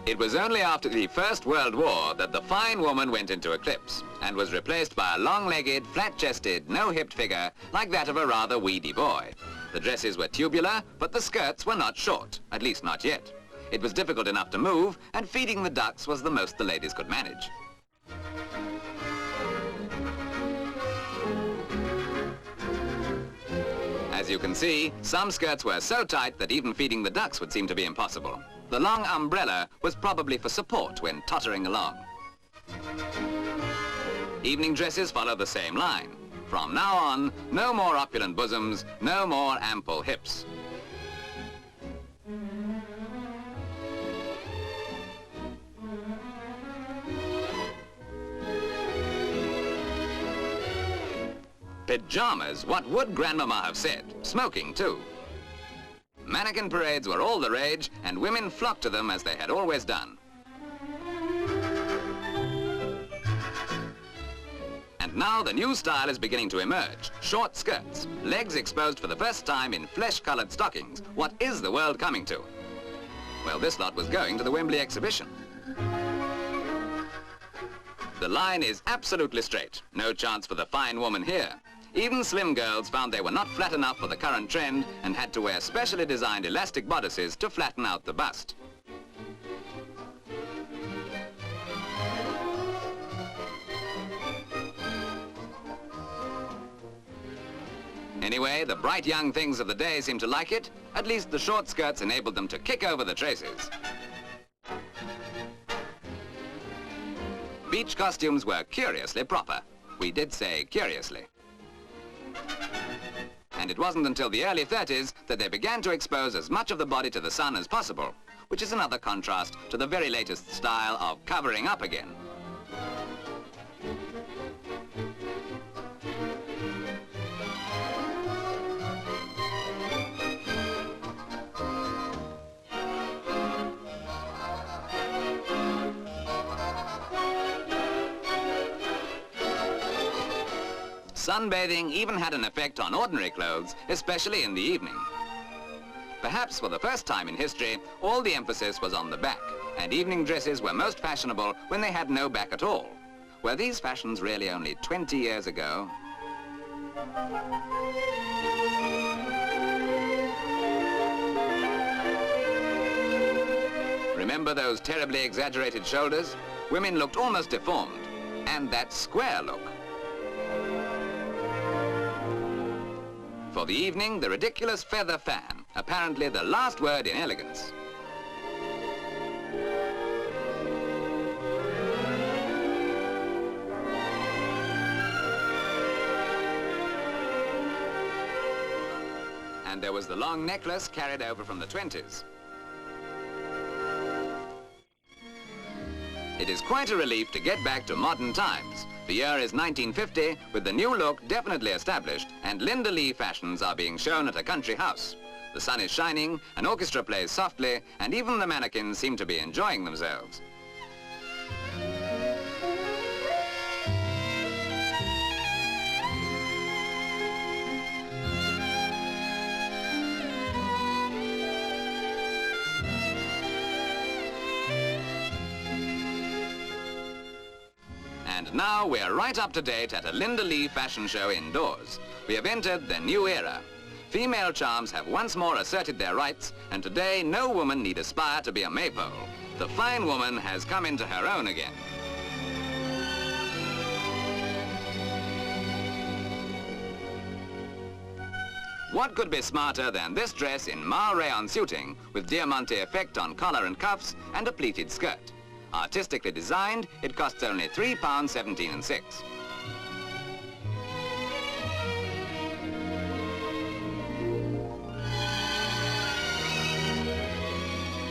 It was only after the First World War that the fine woman went into eclipse and was replaced by a long-legged, flat-chested, no-hipped figure like that of a rather weedy boy. The dresses were tubular, but the skirts were not short, at least not yet. It was difficult enough to move, and feeding the ducks was the most the ladies could manage. As you can see, some skirts were so tight that even feeding the ducks would seem to be impossible. The long umbrella was probably for support when tottering along. Evening dresses follow the same line. From now on, no more opulent bosoms, no more ample hips. Pajamas, what would Grandmama have said? Smoking, too. Mannequin parades were all the rage, and women flocked to them as they had always done. And now the new style is beginning to emerge. Short skirts, legs exposed for the first time in flesh-colored stockings. What is the world coming to? Well, this lot was going to the Wembley exhibition. The line is absolutely straight. No chance for the fine woman here. Even slim girls found they were not flat enough for the current trend and had to wear specially designed elastic bodices to flatten out the bust. Anyway, the bright young things of the day seemed to like it. At least the short skirts enabled them to kick over the traces. Beach costumes were curiously proper. We did say curiously. And it wasn't until the early 30s that they began to expose as much of the body to the sun as possible, which is another contrast to the very latest style of covering up again. Sunbathing even had an effect on ordinary clothes, especially in the evening. Perhaps for the first time in history, all the emphasis was on the back, and evening dresses were most fashionable when they had no back at all. Were these fashions really only 20 years ago? Remember those terribly exaggerated shoulders? Women looked almost deformed, and that square look. For the evening, the ridiculous feather fan, apparently the last word in elegance. And there was the long necklace carried over from the 20s. It is quite a relief to get back to modern times. The year is 1950, with the new look definitely established, and Linda Lee fashions are being shown at a country house. The sun is shining, an orchestra plays softly, and even the mannequins seem to be enjoying themselves. And now we're right up to date at a Linda Lee fashion show indoors. We have entered the new era. Female charms have once more asserted their rights, and today no woman need aspire to be a maypole. The fine woman has come into her own again. What could be smarter than this dress in mar rayon suiting with diamante effect on collar and cuffs and a pleated skirt? Artistically designed, it costs only £3.17 6.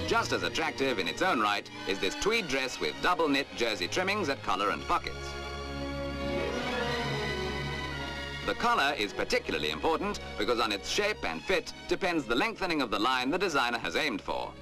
Just as attractive in its own right is this tweed dress with double knit jersey trimmings at collar and pockets. The collar is particularly important because on its shape and fit depends the lengthening of the line the designer has aimed for.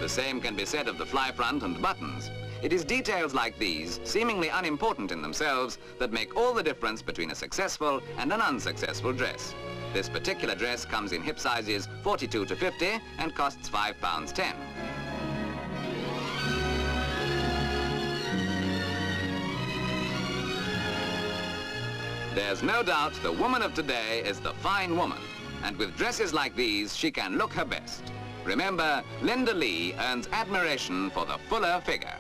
The same can be said of the fly front and buttons. It is details like these, seemingly unimportant in themselves, that make all the difference between a successful and an unsuccessful dress. This particular dress comes in hip sizes 42 to 50 and costs £5.10. There's no doubt the woman of today is the fine woman, and with dresses like these, she can look her best. Remember, Linda Lee earns admiration for the fuller figure.